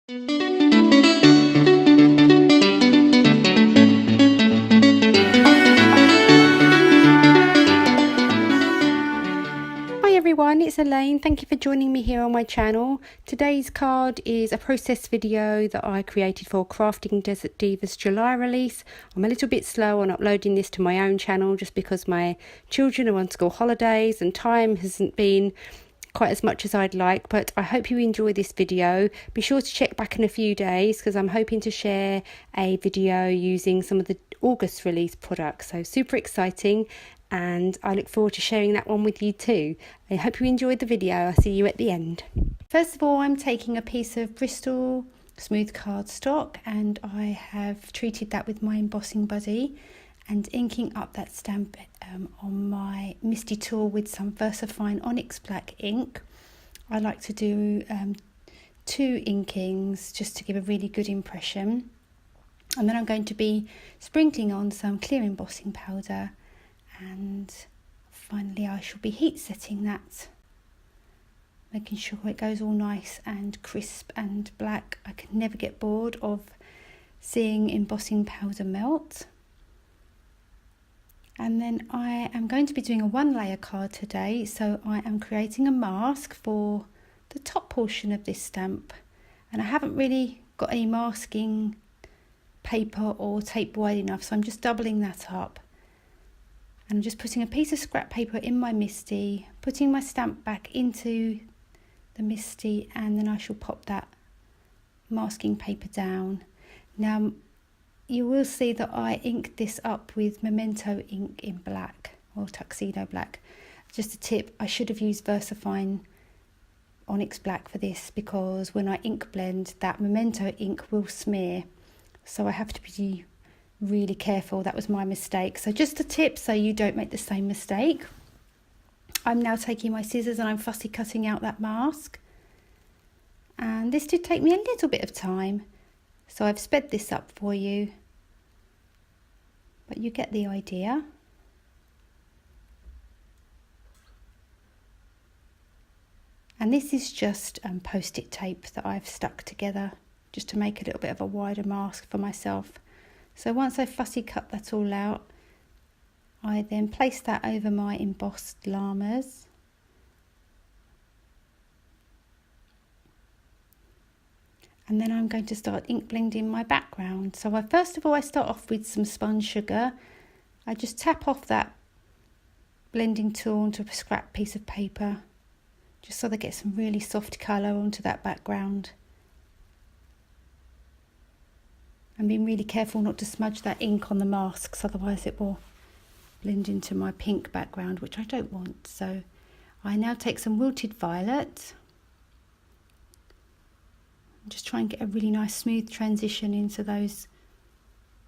Everyone, it's Elaine. Thank you for joining me here on my channel. Today's card is a process video that I created for Crafting Desert Divas July release. I'm a little bit slow on uploading this to my own channel just because my children are on school holidays and time hasn't been quite as much as I'd like, but I hope you enjoy this video. Be sure to check back in a few days because I'm hoping to share a video using some of the August release products, so super exciting, and I look forward to sharing that one with you too. I hope you enjoyed the video. I'll see you at the end. First of all, I'm taking a piece of Bristol smooth cardstock and I have treated that with my embossing buddy and inking up that stamp on my Misti tool with some Versafine Onyx black ink. I like to do 2 inkings just to give a really good impression, and then I'm going to be sprinkling on some clear embossing powder, and finally I shall be heat setting that, making sure it goes all nice and crisp and black. I can never get bored of seeing embossing powder melt. And then I am going to be doing a 1-layer card today, so I am creating a mask for the top portion of this stamp, and I haven't really got any masking paper or tape wide enough, so I'm just doubling that up. And I'm just putting a piece of scrap paper in my Misti, putting my stamp back into the Misti, and then I shall pop that masking paper down. Now you will see that I inked this up with Memento ink in black, or tuxedo black. Just a tip, I should have used Versafine Onyx black for this because when I ink blend, that Memento ink will smear, so I have to be really careful. That was my mistake, so just a tip so you don't make the same mistake. I'm now taking my scissors and I'm fussy cutting out that mask, and this did take me a little bit of time, so I've sped this up for you, but you get the idea. And this is just post-it tape that I've stuck together just to make a little bit of a wider mask for myself. So once I've fussy cut that all out, I then place that over my embossed llamas. And then I'm going to start ink blending my background. So first of all, I start off with some spun sugar. I just tap off that blending tool onto a scrap piece of paper, just so they get some really soft colour onto that background. And being really careful not to smudge that ink on the masks, otherwise it will blend into my pink background, which I don't want. So I now take some Wilted violet, just try and get a really nice smooth transition into those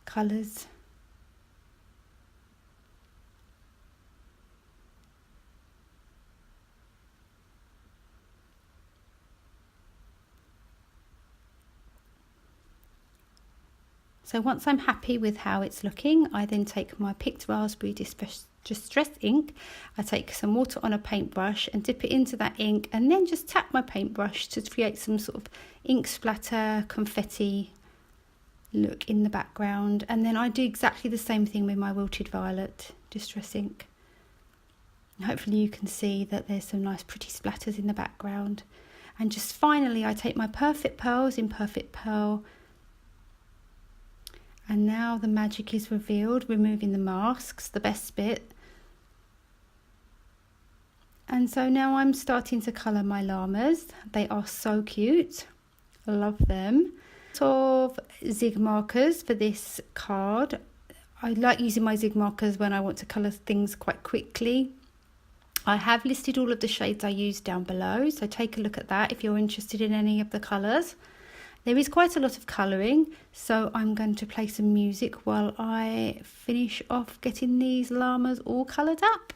colours. So once I'm happy with how it's looking, I then take my picked raspberry distress ink. I take some water on a paintbrush and dip it into that ink, and then just tap my paintbrush to create some sort of ink splatter, confetti look in the background. And then I do exactly the same thing with my Wilted violet distress ink. And hopefully you can see that there's some nice pretty splatters in the background. And just finally I take my Perfect Pearls in Perfect Pearl. And now the magic is revealed, removing the masks, the best bit. And so now I'm starting to colour my llamas. They are so cute. I love them. Sort of zig markers for this card. I like using my zig markers when I want to colour things quite quickly. I have listed all of the shades I use down below, so take a look at that if you're interested in any of the colours. There is quite a lot of colouring, so I'm going to play some music while I finish off getting these llamas all coloured up.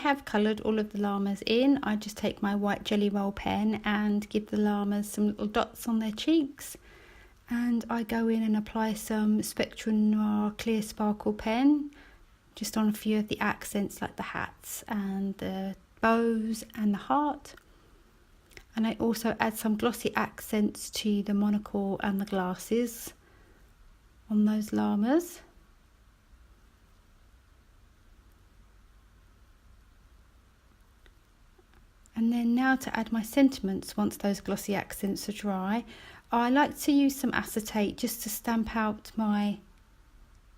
have coloured all of the llamas in, I just take my white jelly roll pen and give the llamas some little dots on their cheeks. And I go in and apply some Spectrum Noir clear sparkle pen just on a few of the accents like the hats and the bows and the heart. And I also add some glossy accents to the monocle and the glasses on those llamas. And then now to add my sentiments once those glossy accents are dry. I like to use some acetate just to stamp out my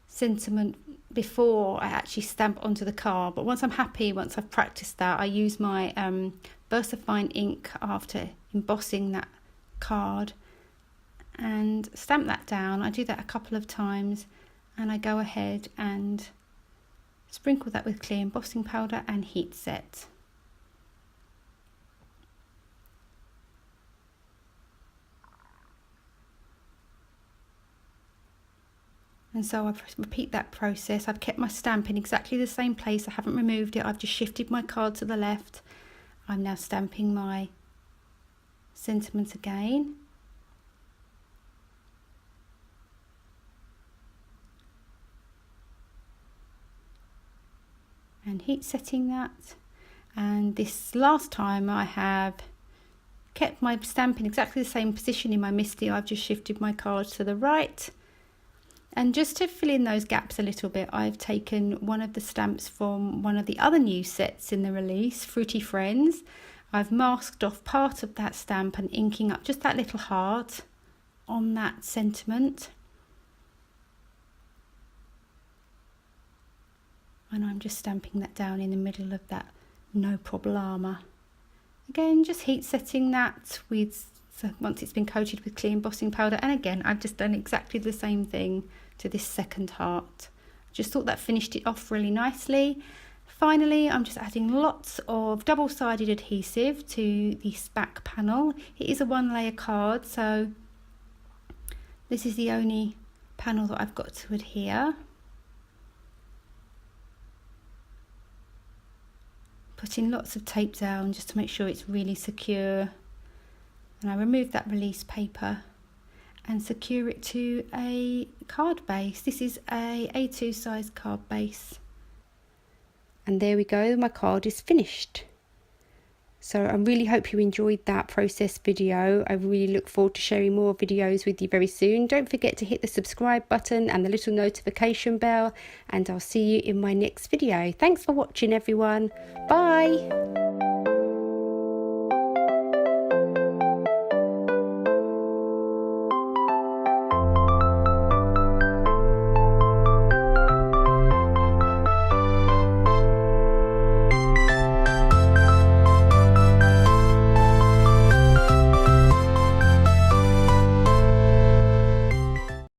sentiment before I actually stamp onto the card. But once I'm happy, once I've practiced that, I use my Versafine ink after embossing that card and stamp that down. I do that a couple of times and I go ahead and sprinkle that with clear embossing powder and heat set. And so I repeat that process. I've kept my stamp in exactly the same place. I haven't removed it. I've just shifted my card to the left. I'm now stamping my sentiment again. And heat setting that. And this last time I have kept my stamp in exactly the same position in my Misti. I've just shifted my card to the right. And just to fill in those gaps a little bit, I've taken one of the stamps from one of the other new sets in the release, Fruity Friends. I've masked off part of that stamp and inking up just that little heart on that sentiment. And I'm just stamping that down in the middle of that No Problema. Again, just heat setting that with, so once it's been coated with clear embossing powder. And again, I've just done exactly the same thing to this second heart. Just thought that finished it off really nicely. Finally, I'm just adding lots of double-sided adhesive to this back panel. It is a one-layer card, so this is the only panel that I've got to adhere. Putting lots of tape down just to make sure it's really secure. And I remove that release paper and secure it to a card base. This is a A2 size card base. And there we go, my card is finished. So I really hope you enjoyed that process video. I really look forward to sharing more videos with you very soon. Don't forget to hit the subscribe button and the little notification bell, and I'll see you in my next video. Thanks for watching, everyone. Bye.